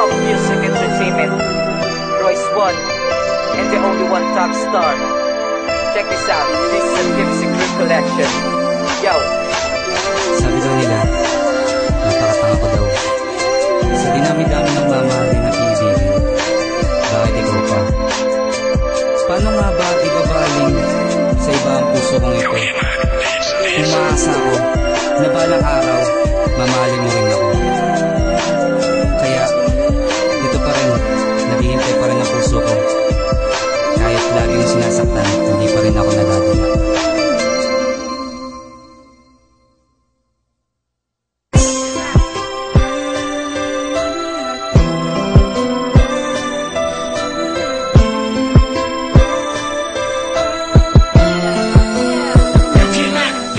of music entertainment, Royce One, and the only one top star. Check this out, this is a Deep Secret collection. Yo! Sabi daw nila, napakatanga ko daw. Sa dinami-dami ng mamahalin na kaibigan, bakit ikaw pa? Paano nga ba ibabaling sa iba ang puso kong ito? Umaasa ako na balang araw, mamahalin mo rin ako. Kaya, ito pa rin, naghihintay pa rin ang puso ko. Kahit lagi mo sinasaktan, hindi pa rin ako nagagawa.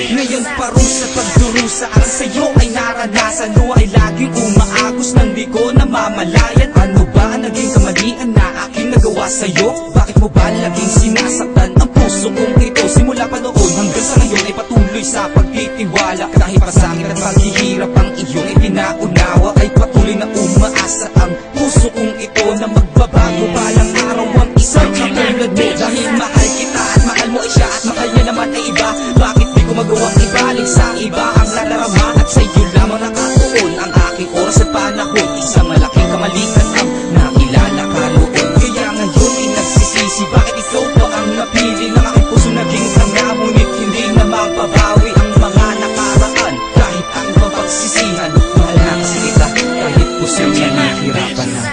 Ngayon parusa pagdurusa ang sa'yo ay naranasan mo ay laging umaagos nang di ko namamalayan. Ano ba ang naging kamalian na aking nagawa sa'yo? Bakit mo ba laging sinasaktan ang puso kong ito? Simula pa noon hanggang sa ngayon ay patuloy sa pagtitiwala. Dahil pasangit at paghihirap ang iyong itinaunawa, ay patuloy na umaasa ang puso kong ito na magbabago balang araw ang isang katulad mo. Dahil mahal kita at mahal mo ay siya at mahal niya naman ay iba. Bakit di ko magawang ibalik sa iba ang nadarama? At sa iyo lamang nakatuon ang aking oras at panahon. Isang malaking kamalian ang nakilala ka noon. Kaya ngayon ay nagsisisi, bakit ikaw pa ang napili ng aking puso? Naging tanga ngunit hindi na mababawi ang mga nakaraan. Kahit ang mapagsisihan, mahal na kasi kita kahit puso niya nahihirapan na.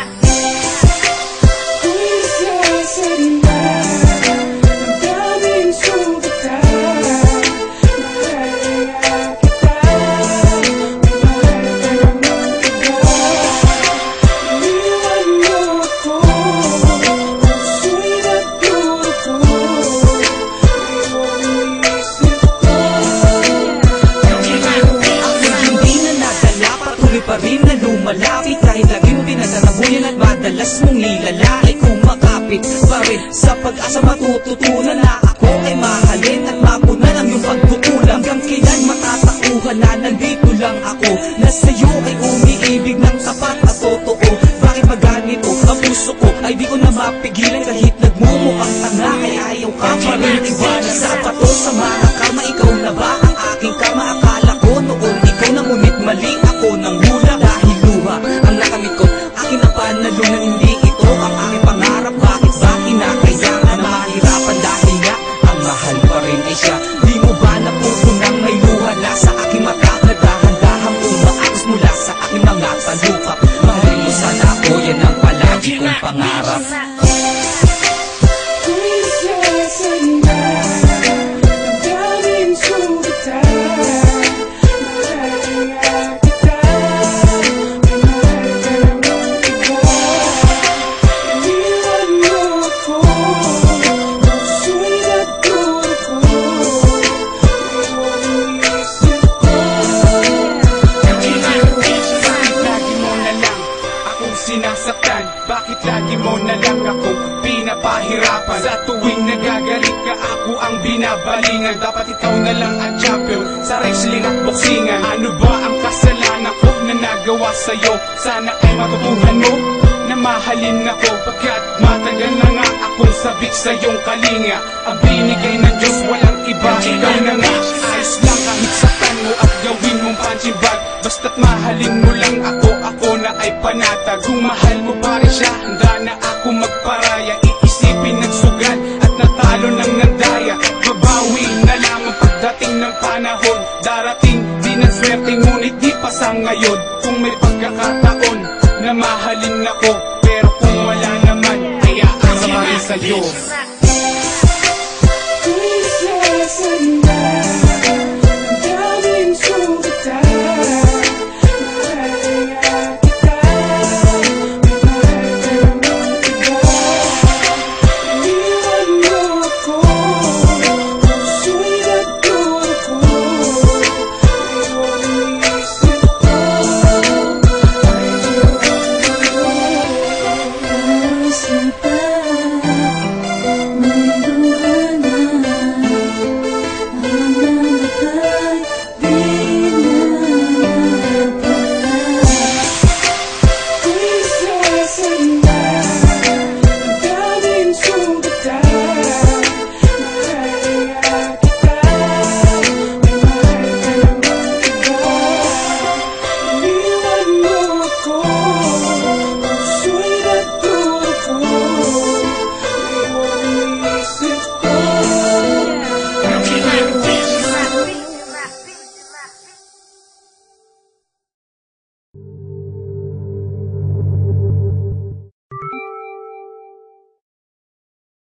Pa rin na lumalapit kahit lagi mo pinagtatabuyan at madalas mong nilalait. Kumakapit pa rin sa pag-asa matututunan na ako ay mahalin at mapunan ang iyong pagkukulang. Hanggang kailan matatauhan na nandito lang ako na sa'yo ay umiibig ng tapat at totoo. Bakit maganito ang puso ko ay di ko na mapigilan kahit nagmumukhang tanga ay ayaw ka pa rin iwan sa bato sa mga karma. Ikaw na ba ang aking karma? Akala ko noon ikaw na ngunit mali ako ng hula. Dahil luha ang nakamit ko, akin na panalunan, hindi ito ang aking pangarap. Bakit ba kinakailangan na mahirapan? Dahil nga ang mahal pa rin ay siya. Di mo ba napupunang may luha na sa aking mata na dahan-dahang umaagos mula sa aking mga talukap? Mahalin mo sana ako, yan ang palagi kong pangarap. Sinasaktan, bakit lagi mo na lang akong pinapahirapan? Sa tuwing nagagalit ka, ako ang binabalingan. Dapat ikaw na lang ang champion sa wrestling at boksingan. Ano ba ang kasalanan ko na nagawa sa'yo? Sana ay matutuhan mo na mahalin ako, pagkat matagal na nga akong sabik sa iyong kalinga. Ang binigay ng Diyos, walang iba, ikaw na nga. Ayos lang kahit saktan mo at gawin mong punching bag, basta't mahalin mo lang ako, ako na ay panatag. Kung mahal mo pa rin siya, handa na ako magparaya. Iisipin ng sugal at natalo ng nandaya. Babawi na lamang pagdating ng panahon. Darating din ang swerte, ngunit di pa sa ngayon. Kung may pagkakataon na mahalin ako, pero kung wala naman, hayaan naman sa'yo.